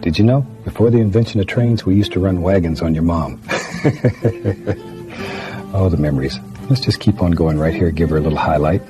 Did you know? Before the invention of trains, we used to run wagons on your mom. Oh, the memories. Let's just keep on going right here. Give her a little highlight.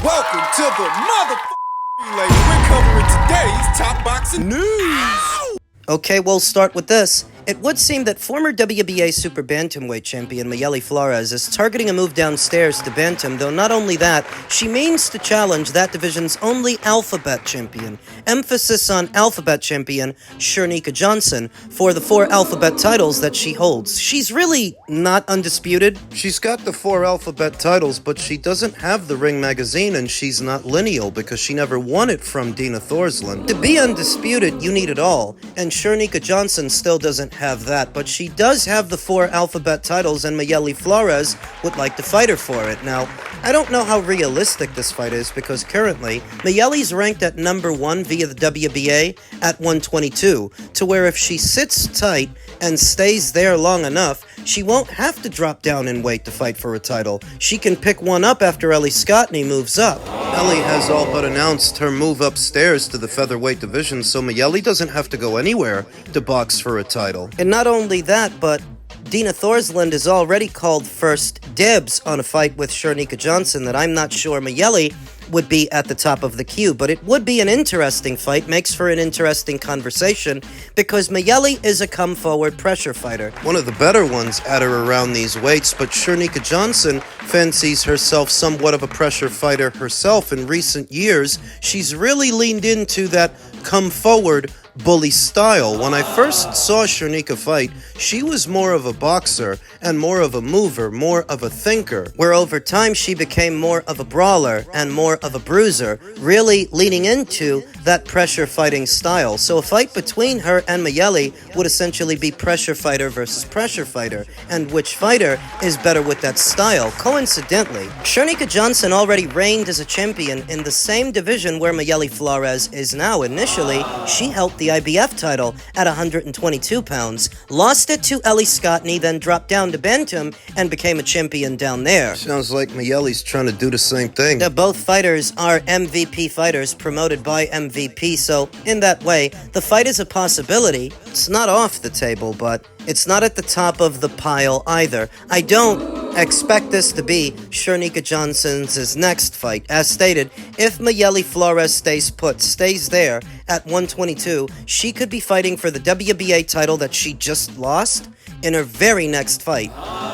Welcome to the motherfucking relay. We're covering today's top boxing news. Okay, we'll start with this. It would seem that former WBA Super Bantamweight champion Melli Flores is targeting a move downstairs to Bantam, though not only that, she means to challenge that division's only alphabet champion. Emphasis on alphabet champion Shernika Johnson for the 4 alphabet titles that she holds. She's really not undisputed. She's got the 4 alphabet titles, but she doesn't have the Ring magazine, and she's not lineal because she never won it from Dina Thorsland. To be undisputed, you need it all, and Shernika Johnson still doesn't have that, but she does have the 4 alphabet titles, and Melli Flores would like to fight her for it. Now, I don't know how realistic this fight is because currently, Melli's ranked at number 1 via the WBA at 122, to where if she sits tight and stays there long enough, she won't have to drop down in weight to fight for a title. She can pick one up after Errol Spence Jr. moves up. Melli has all but announced her move upstairs to the featherweight division, so Melli doesn't have to go anywhere to box for a title. And not only that, but Dina Thorsland has already called first dibs on a fight with Shernika Johnson that I'm not sure Melli would be at the top of the queue, but it would be an interesting fight, makes for an interesting conversation, because Melli is a come-forward pressure fighter. One of the better ones at her around these weights, but Shernika Johnson fancies herself somewhat of a pressure fighter herself. In recent years, she's really leaned into that come-forward bully style. When I first saw Shernika fight, she was more of a boxer and more of a mover, more of a thinker, where over time she became more of a brawler and more of a bruiser, really leaning into that pressure fighting style. So a fight between her and Melli would essentially be pressure fighter versus pressure fighter, and which fighter is better with that style. Coincidentally, Shernika Johnson already reigned as a champion in the same division where Melli Flores is now. Initially, she held the IBF title at 122 pounds, lost it to Errol Spence Jr, then dropped down to Bantam and became a champion down there. Sounds like Melli's trying to do the same thing. Both fighters are MVP fighters promoted by MVP, so in that way, the fight is a possibility. It's not off the table, but it's not at the top of the pile either. I don't expect this to be Shernika Johnson's next fight. As stated, if Melli Flores stays put, stays there at 122, she could be fighting for the WBA title that she just lost in her very next fight.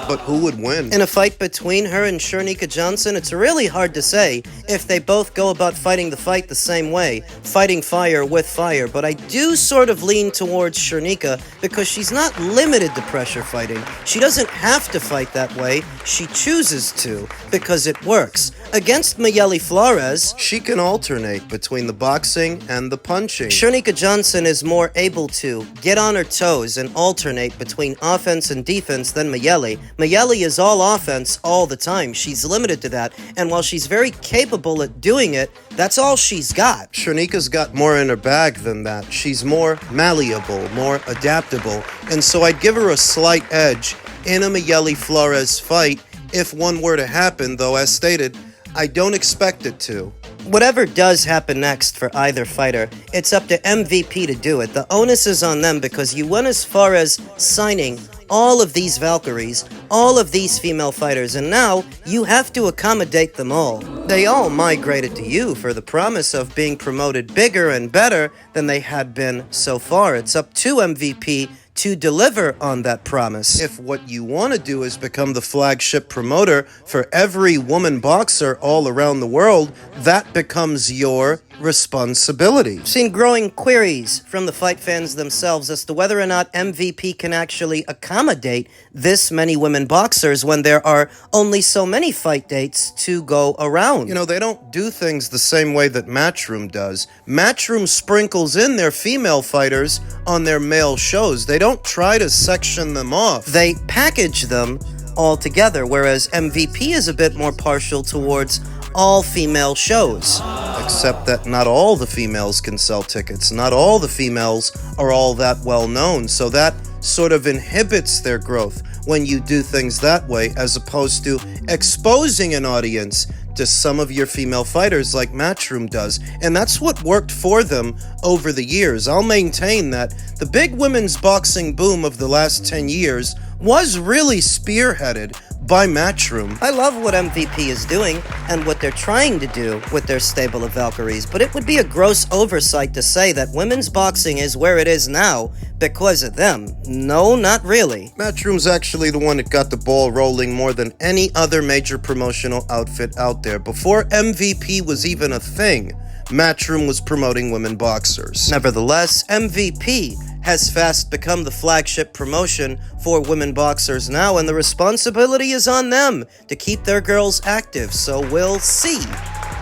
But who would win? In a fight between her and Shernika Johnson, it's really hard to say if they both go about fighting the fight the same way, fighting fire with fire, but I do sort of lean towards Shernika because she's not limited to pressure fighting. She doesn't have to fight that way, she chooses to because it works. Against Melli Flores, she can alternate between the boxing and the punching. Shernika Johnson is more able to get on her toes and alternate between offense and defense than Melli. Melli is all offense all the time. She's limited to that, and while she's very capable at doing it, that's all she's got. Shernika's got more in her bag than that. She's more malleable, more adaptable, and so I'd give her a slight edge in a Melli Flores fight if one were to happen, though as stated, I don't expect it to. Whatever does happen next for either fighter, it's up to MVP to do it. The onus is on them because you went as far as signing all of these Valkyries, all of these female fighters, and now you have to accommodate them all. They all migrated to you for the promise of being promoted bigger and better than they had been so far. It's up to MVP to deliver on that promise. If what you want to do is become the flagship promoter for every woman boxer all around the world, that becomes your responsibility. I've seen growing queries from the fight fans themselves as to whether or not MVP can actually accommodate this many women boxers when there are only so many fight dates to go around. You know, they don't do things the same way that Matchroom does. Matchroom sprinkles in their female fighters on their male shows. They don't try to section them off. They package them all together, whereas MVP is a bit more partial towards all female shows. Except that not all the females can sell tickets. Not all the females are all that well known, so that sort of inhibits their growth when you do things that way, as opposed to exposing an audience as some of your female fighters like Matchroom does, and that's what worked for them over the years. I'll maintain that the big women's boxing boom of the last 10 years was really spearheaded by Matchroom. I love what MVP is doing and what they're trying to do with their stable of Valkyries, but it would be a gross oversight to say that women's boxing is where it is now because of them. No, not really. Matchroom's actually the one that got the ball rolling more than any other major promotional outfit out there. Before MVP was even a thing, Matchroom was promoting women boxers. Nevertheless, MVP has fast become the flagship promotion for women boxers now, and the responsibility is on them to keep their girls active, so we'll see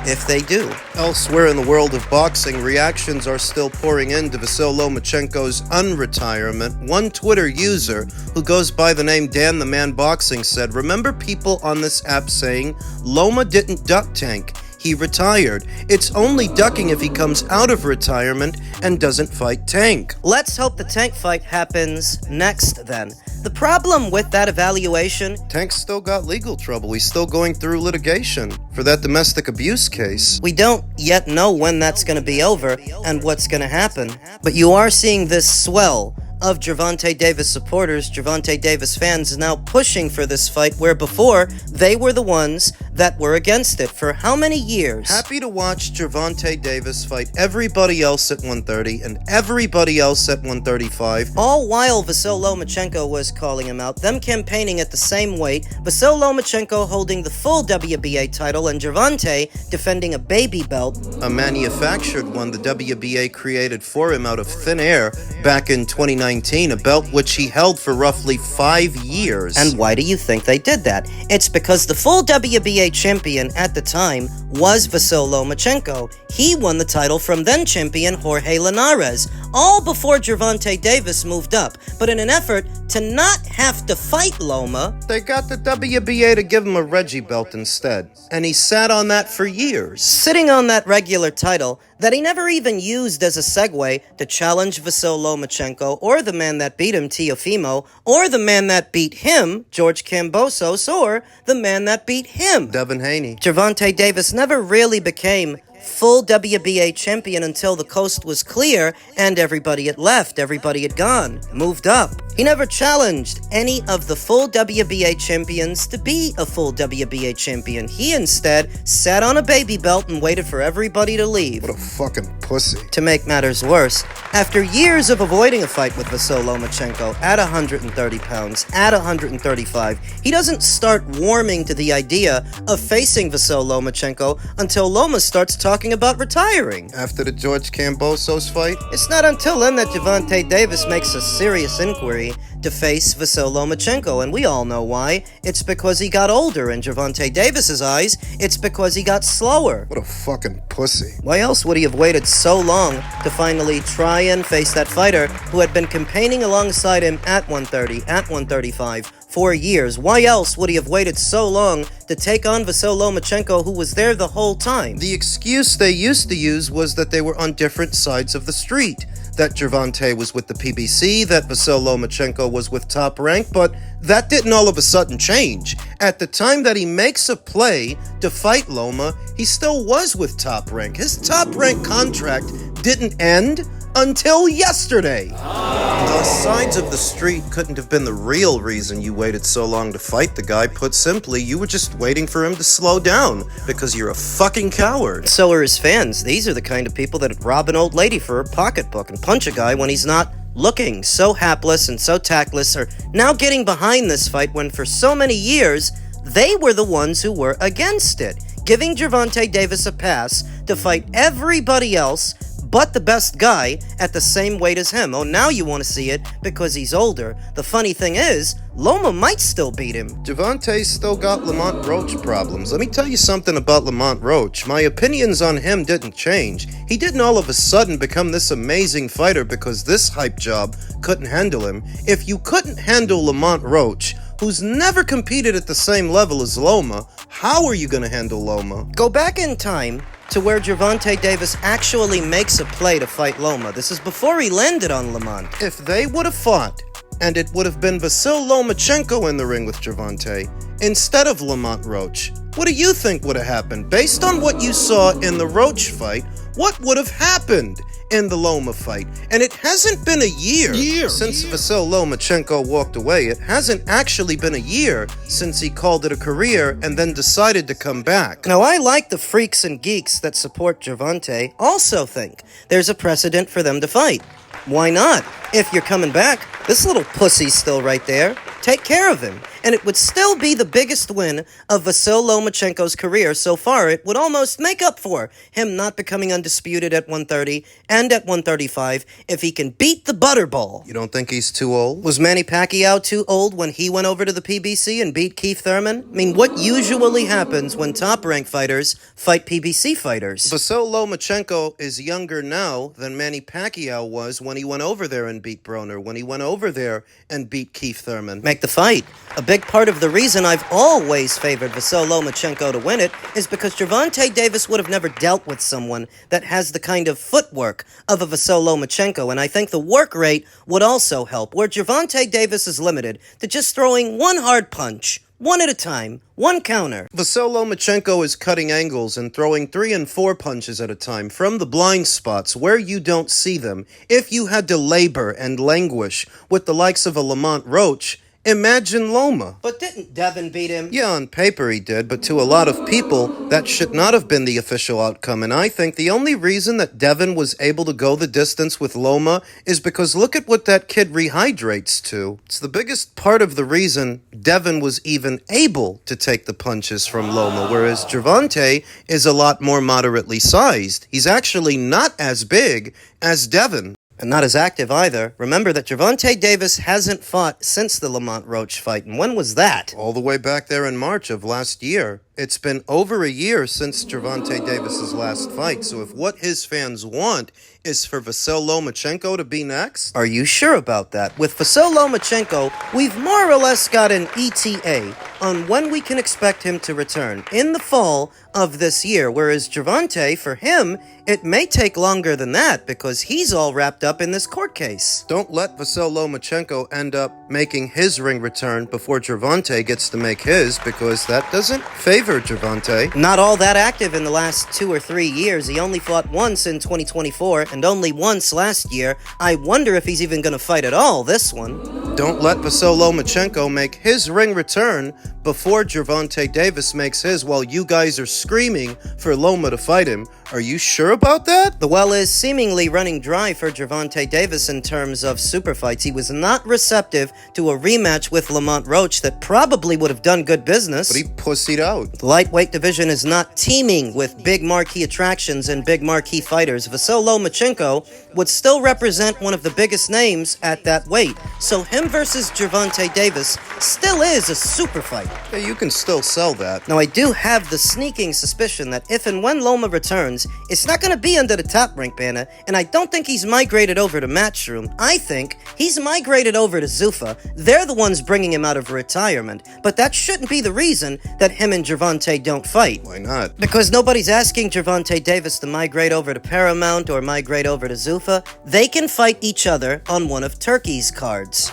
if they do. Elsewhere in the world of boxing, reactions are still pouring into Vasyl Lomachenko's unretirement. One Twitter user who goes by the name Dan the Man Boxing said, "Remember people on this app saying Loma didn't duck tank. He retired. It's only ducking if he comes out of retirement and doesn't fight Tank." Let's hope the Tank fight happens next then. The problem with that evaluation, Tank's still got legal trouble. He's still going through litigation for that domestic abuse case. We don't yet know when that's going to be over and what's going to happen, but you are seeing this swell of Gervonta Davis supporters, Gervonta Davis fans now pushing for this fight, where before they were the ones that were against it for how many years? Happy to watch Gervonta Davis fight everybody else at 130 and everybody else at 135, all while Vasyl Lomachenko was calling him out, them campaigning at the same weight, Vasyl Lomachenko holding the full WBA title and Gervonta defending a baby belt, a manufactured one the WBA created for him out of thin air back in 2019. A belt which he held for roughly 5 years. And why do you think they did that? It's because the full WBA champion at the time was Vasyl Lomachenko. He won the title from then champion Jorge Linares, all before Gervonta Davis moved up. But in an effort to not have to fight Loma, they got the WBA to give him a Reggie belt instead. And he sat on that for years, sitting on that regular title that he never even used as a segue to challenge Vasyl Lomachenko, or the man that beat him, Teofimo, or the man that beat him, George Kambosos, or the man that beat him, Devin Haney. Gervonta Davis never really became full WBA champion until the coast was clear and everybody had left, everybody had gone, moved up. He never challenged any of the full WBA champions to be a full WBA champion. He instead sat on a baby belt and waited for everybody to leave. What a fucking pussy. To make matters worse, after years of avoiding a fight with Vasyl Lomachenko at 130 pounds, at 135, he doesn't start warming to the idea of facing Vasyl Lomachenko until Loma starts talking about retiring. After the George Kambosos fight, it's not until then that Gervonta Davis makes a serious inquiry to face Vasyl Lomachenko, and we all know why. It's because he got older. In Gervonta Davis's eyes, it's because he got slower. What a fucking pussy. Why else would he have waited so long to finally try and face that fighter who had been campaigning alongside him at 130, at 135 for years? Why else would he have waited so long to take on Vasyl Lomachenko, who was there the whole time? The excuse they used to use was that they were on different sides of the street. That Gervonta was with the PBC, that Vasyl Lomachenko was with Top Rank, but that didn't all of a sudden change. At the time that he makes a play to fight Loma, he still was with Top Rank. His Top Rank contract didn't end until yesterday. The sides of the street couldn't have been the real reason you waited so long to fight the guy. Put simply, you were just waiting for him to slow down because you're a fucking coward. So are his fans. These are the kind of people that rob an old lady for her pocketbook and punch a guy when he's not looking. So hapless and so tactless are now getting behind this fight when for so many years they were the ones who were against it, giving Gervonta Davis a pass to fight everybody else but the best guy at the same weight as him. Oh, now you want to see it because he's older. The funny thing is, Loma might still beat him. Gervonta's still got Lamont Roach problems. Let me tell you something about Lamont Roach. My opinions on him didn't change. He didn't all of a sudden become this amazing fighter because this hype job couldn't handle him. If you couldn't handle Lamont Roach, who's never competed at the same level as Loma, how are you going to handle Loma? Go back in time to where Gervonta Davis actually makes a play to fight Loma. This is before he landed on Lamont. If they would have fought, and it would have been Vasyl Lomachenko in the ring with Gervonta instead of Lamont Roach, What do you think would have happened? Based on what you saw in the Roach fight, what would have happened in the Loma fight? And it hasn't been a year since Vasyl Lomachenko walked away. It hasn't actually been a year since he called it a career and then decided to come back. Now, I like the freaks and geeks that support Gervonta also think there's a precedent for them to fight. Why not? If you're coming back, this little pussy's still right there. Take care of him. And it would still be the biggest win of Vasyl Lomachenko's career so far. It would almost make up for him not becoming undisputed at 130 and at 135 if he can beat the Butterball. You don't think he's too old? Was Manny Pacquiao too old when he went over to the PBC and beat Keith Thurman? I mean, what usually happens when top-ranked fighters fight PBC fighters? Vasyl Lomachenko is younger now than Manny Pacquiao was when he went over there and beat Broner, when he went over there and beat Keith Thurman. Make the fight. A big part of the reason I've always favored Vasyl Lomachenko to win it is because Gervonta Davis would have never dealt with someone that has the kind of footwork of a Vasyl Lomachenko, and I think the work rate would also help, where Gervonta Davis is limited to just throwing one hard punch, one at a time, one counter. Vasyl Lomachenko is cutting angles and throwing 3 and 4 punches at a time from the blind spots where you don't see them. If you had to labor and languish with the likes of a Lamont Roach, imagine Loma. But didn't Devin beat him? Yeah, on paper he did, but to a lot of people, that should not have been the official outcome. And I think the only reason that Devin was able to go the distance with Loma is because look at what that kid rehydrates to. It's the biggest part of the reason Devin was even able to take the punches from Loma, whereas Gervonta is a lot more moderately sized. He's actually not as big as Devin. And not as active either. Remember that Gervonta Davis hasn't fought since the Lamont Roach fight. And when was that? All the way back there in March of last year. It's been over a year since Gervonta Davis's last fight. So if what his fans want is for Vasyl Lomachenko to be next, are you sure about that? With Vasyl Lomachenko, we've more or less got an ETA on when we can expect him to return in the fall of this year. Whereas Gervonta, for him, it may take longer than that because he's all wrapped up in this court case. Don't let Vasyl Lomachenko end up making his ring return before Gervonta gets to make his, because that doesn't favor Gervonta. Not all that active in the last 2 or 3 years. He only fought once in 2024 and only once last year. I wonder if he's even going to fight at all this one. Don't let Vasyl Lomachenko make his ring return before Gervonta Davis makes his while you guys are screaming for Loma to fight him. Are you sure about that? The well is seemingly running dry for Gervonta Davis in terms of super fights. He was not receptive to a rematch with Lamont Roach that probably would have done good business. But he pussied out. The lightweight division is not teeming with big marquee attractions and big marquee fighters. Vasyl Lomachenko would still represent one of the biggest names at that weight. So him versus Gervonta Davis still is a super fight. Yeah, you can still sell that. Now, I do have the sneaking suspicion that if and when Loma returns, it's not going to be under the Top Rank banner, and I don't think he's migrated over to Matchroom. I think he's migrated over to Zuffa. They're the ones bringing him out of retirement, but that shouldn't be the reason that him and Gervonta don't fight. Why not? Because nobody's asking Gervonta Davis to migrate over to Paramount or migrate over to Zuffa. They can fight each other on one of Turkey's cards.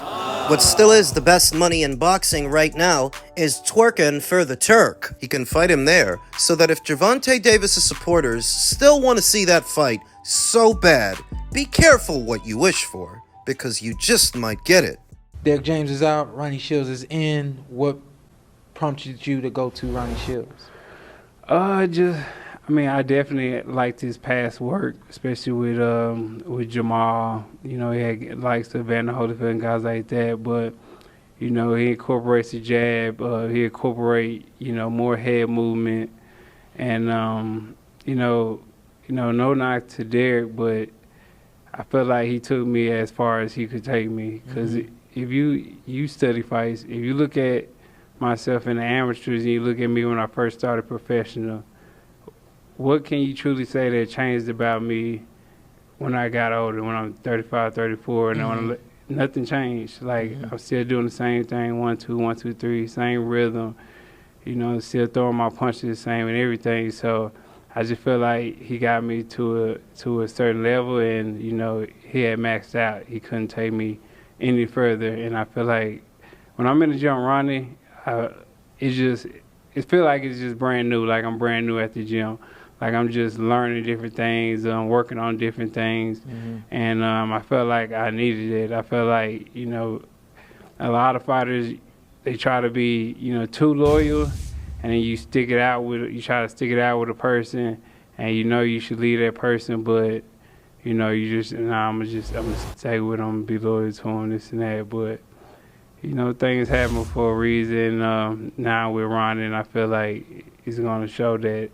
What still is the best money in boxing right now is twerking for the Turk. He can fight him there, so that if Gervonta Davis' supporters still want to see that fight so bad, be careful what you wish for, because you just might get it. Derek James is out, Ronnie Shields is in. What prompted you to go to Ronnie Shields? I definitely liked his past work, especially with Jamal. You know, he likes to Van Holyfield and guys like that, but you know, he incorporates the jab. He incorporate, more head movement, and no knock to Derek, but I felt like he took me as far as he could take me. Because if you study fights, if you look at myself in the amateurs and you look at me when I first started professional, what can you truly say that changed about me when I got older, when I'm 35, 34, and nothing changed. Like, I'm still doing the same thing, 1, 2, 1, 2, 3, same rhythm, still throwing my punches the same and everything. So I just feel like he got me to a certain level, and, he had maxed out. He couldn't take me any further. And I feel like when I'm in the gym, Ronnie, it's it feel like it's just brand new. Like I'm brand new at the gym. Like I'm just learning different things, working on different things, and I felt like I needed it. I felt like a lot of fighters, they try to be too loyal, and then you try to stick it out with a person, and you should leave that person, but I'm gonna stay with him, be loyal to him, this and that, but. Things happen for a reason. Now with Ronnie, and I feel like he's going to show that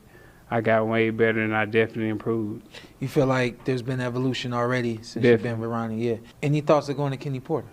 I got way better and I definitely improved. You feel like there's been evolution already since you've been with Ronnie, yeah. Any thoughts of going to Kenny Porter?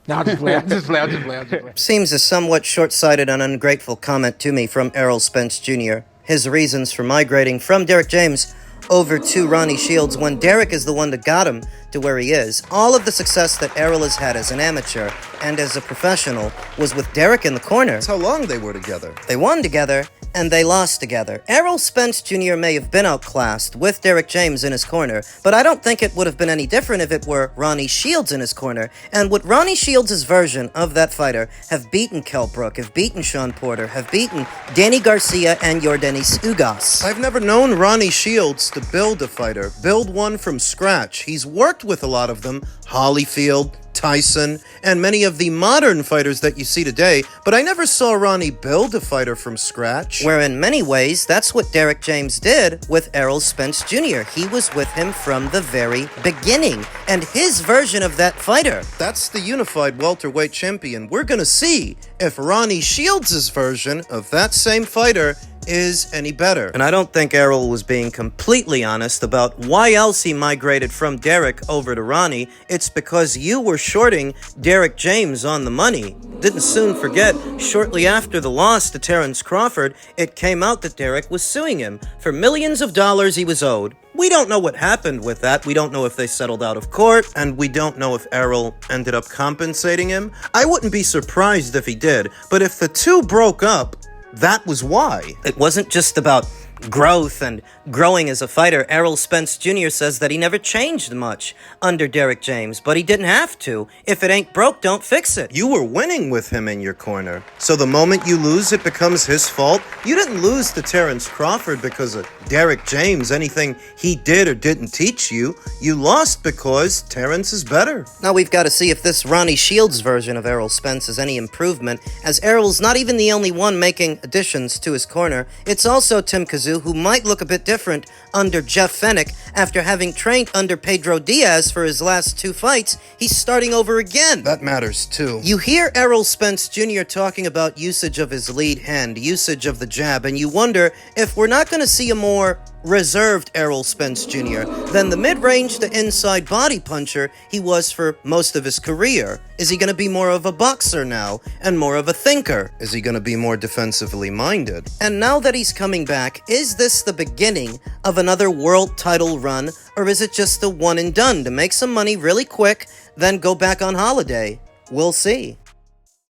No, I'll just play. Seems a somewhat short-sighted and ungrateful comment to me from Errol Spence Jr. His reasons for migrating from Derek James over to Ronnie Shields when Derek is the one that got him to where he is. All of the success that Errol has had as an amateur and as a professional was with Derek in the corner. That's how long they were together. They won together, and they lost together. Errol Spence Jr. may have been outclassed with Derek James in his corner, but I don't think it would have been any different if it were Ronnie Shields in his corner. And would Ronnie Shields' version of that fighter have beaten Kell Brook, have beaten Sean Porter, have beaten Danny Garcia and Yordenis Ugas? I've never known Ronnie Shields to build a fighter, build one from scratch. He's worked with a lot of them, Holyfield, Tyson, and many of the modern fighters that you see today, but I never saw Ronnie build a fighter from scratch. Where in many ways, that's what Derek James did with Errol Spence Jr. He was with him from the very beginning, and his version of that fighter. That's the unified welterweight champion. We're gonna see if Ronnie Shields' version of that same fighter is any better. And I don't think Errol was being completely honest about why else he migrated from Derek over to Ronnie. It's because you were shorting Derek James on the money. Didn't soon forget, shortly after the loss to Terrence Crawford, it came out that Derek was suing him for millions of dollars he was owed. We don't know what happened with that. We don't know if they settled out of court, and we don't know if Errol ended up compensating him. I wouldn't be surprised if he did, but if the two broke up, that was why. It wasn't just about growth and growing as a fighter. Errol Spence Jr. says that he never changed much under Derek James, but he didn't have to. If it ain't broke, don't fix it. You were winning with him in your corner. So the moment you lose, it becomes his fault. You didn't lose to Terrence Crawford because of Derek James, anything he did or didn't teach you. You lost because Terrence is better. Now we've got to see if this Ronnie Shields version of Errol Spence is any improvement, as Errol's not even the only one making additions to his corner. It's also Tim Kazoo, who might look a bit different under Jeff Fennick. After having trained under Pedro Diaz for his last two fights, he's starting over again. That matters too. You hear Errol Spence Jr. talking about usage of his lead hand, usage of the jab, and you wonder if we're not going to see a more reserved Errol Spence Jr. than the mid-range to inside body puncher he was for most of his career. Is he going to be more of a boxer now and more of a thinker? Is he going to be more defensively minded? And now that he's coming back, is this the beginning of another world title run, or is it just a one and done to make some money really quick, then go back on holiday? We'll see.